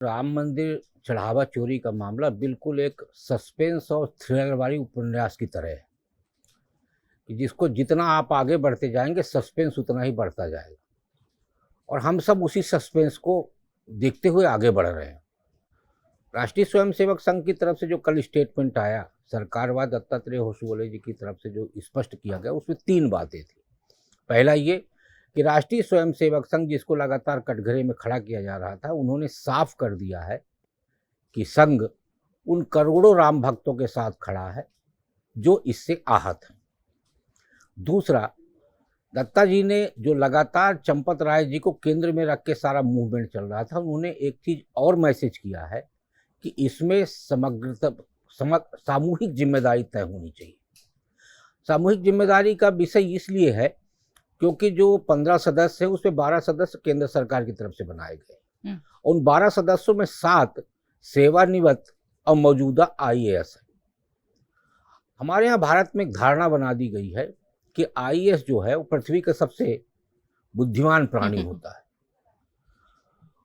राम मंदिर चढ़ावा चोरी का मामला बिल्कुल एक सस्पेंस और थ्रिलर वाली उपन्यास की तरह है कि जिसको जितना आप आगे बढ़ते जाएंगे सस्पेंस उतना ही बढ़ता जाएगा और हम सब उसी सस्पेंस को देखते हुए आगे बढ़ रहे हैं। राष्ट्रीय स्वयंसेवक संघ की तरफ से जो कल स्टेटमेंट आया सरकार व दत्तात्रेय होसबोले जी की तरफ से जो स्पष्ट किया गया उसमें 3 बातें थी। पहला ये कि राष्ट्रीय स्वयंसेवक संघ जिसको लगातार कटघरे में खड़ा किया जा रहा था, उन्होंने साफ कर दिया है कि संघ उन करोड़ों राम भक्तों के साथ खड़ा है जो इससे आहत हैं। दूसरा, दत्ता जी ने जो लगातार चंपत राय जी को केंद्र में रख के सारा मूवमेंट चल रहा था, उन्होंने एक चीज और मैसेज किया है कि इसमें सामूहिक जिम्मेदारी तय होनी चाहिए। सामूहिक जिम्मेदारी का विषय इसलिए है क्योंकि जो 15 सदस्य है उसमें 12 सदस्य केंद्र सरकार की तरफ से बनाए गए। उन 12 सदस्यों में 7 सेवानिवृत्त और मौजूदा आईएएस है। हमारे यहाँ भारत में एक धारणा बना दी गई है कि आईएएस जो है वो पृथ्वी का सबसे बुद्धिमान प्राणी होता है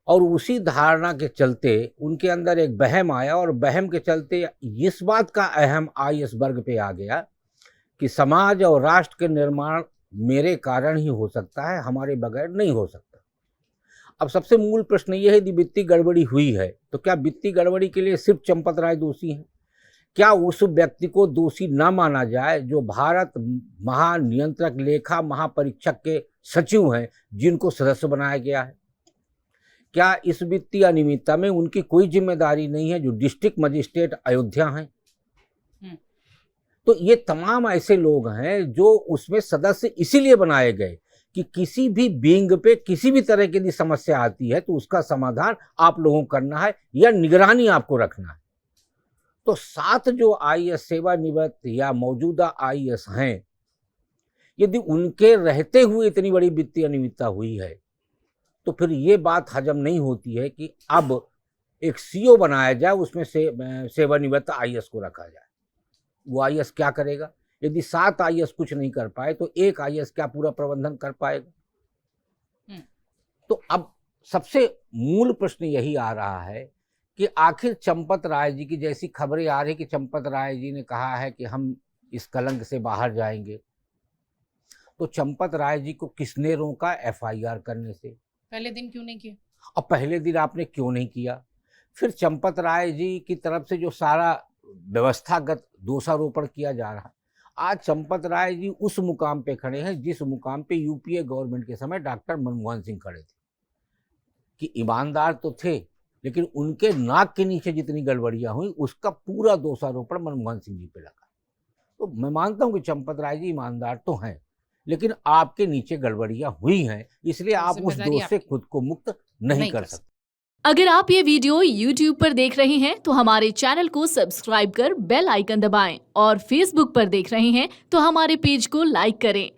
और उसी धारणा के चलते उनके अंदर एक वहम आया और वहम के चलते इस बात का अहम आईएएस वर्ग पे आ गया कि समाज और राष्ट्र के निर्माण मेरे कारण ही हो सकता है, हमारे बगैर नहीं हो सकता। अब सबसे मूल प्रश्न ये है कि वित्तीय गड़बड़ी हुई है तो क्या वित्तीय गड़बड़ी के लिए सिर्फ चंपत राय दोषी हैं? क्या उस व्यक्ति को दोषी न माना जाए जो भारत महानियंत्रक लेखा महापरीक्षक के सचिव हैं जिनको सदस्य बनाया गया है? क्या इस वित्तीय अनियमितता में उनकी कोई जिम्मेदारी नहीं है जो डिस्ट्रिक्ट मजिस्ट्रेट अयोध्या हैं? तो ये तमाम ऐसे लोग हैं जो उसमें सदस्य इसीलिए बनाए गए कि किसी भी विंग पे किसी भी तरह की समस्या आती है तो उसका समाधान आप लोगों को करना है या निगरानी आपको रखना है। तो 7 जो आईएएस सेवानिवृत्त या मौजूदा आईएएस हैं, यदि उनके रहते हुए इतनी बड़ी वित्तीय अनियमितता हुई है तो फिर ये बात हजम नहीं होती है कि अब एक सीओ बनाया जाए, उसमें से सेवानिवृत्त आईएएस को रखा जाए। वो आईएएस क्या करेगा? यदि 7 आईएएस कुछ नहीं कर पाए तो एक आईएएस क्या पूरा प्रबंधन कर पाएगा? तो अब सबसे मूल प्रश्न यही आ रहा है कि आखिर चंपत राय जी की जैसी खबरें आ रही कि चंपत राय जी ने कहा है कि हम इस कलंक से बाहर जाएंगे, तो चंपत राय जी को किसने रोका एफआईआर करने से? पहले दिन क्यों नहीं किया? अब पहले दिन आपने क्यों नहीं किया? फिर चंपत राय जी की तरफ से जो सारा व्यवस्थागत दोषारोपण किया जा रहा है, आज चंपत राय जी उस मुकाम पे खड़े हैं जिस मुकाम पे यूपीए गवर्नमेंट के समय डॉक्टर मनमोहन सिंह खड़े थे कि ईमानदार तो थे लेकिन उनके नाक के नीचे जितनी गड़बड़ियां हुई उसका पूरा दोषारोपण मनमोहन सिंह जी पे लगा। तो मैं मानता हूं कि चंपत राय जी ईमानदार तो हैं लेकिन आपके नीचे गड़बड़ियां हुई हैं, इसलिए आप उस दोष से खुद को मुक्त नहीं कर सकते। अगर आप ये वीडियो YouTube पर देख रहे हैं तो हमारे चैनल को सब्सक्राइब कर बेल आइकन दबाएं और Facebook पर देख रहे हैं तो हमारे पेज को लाइक करें।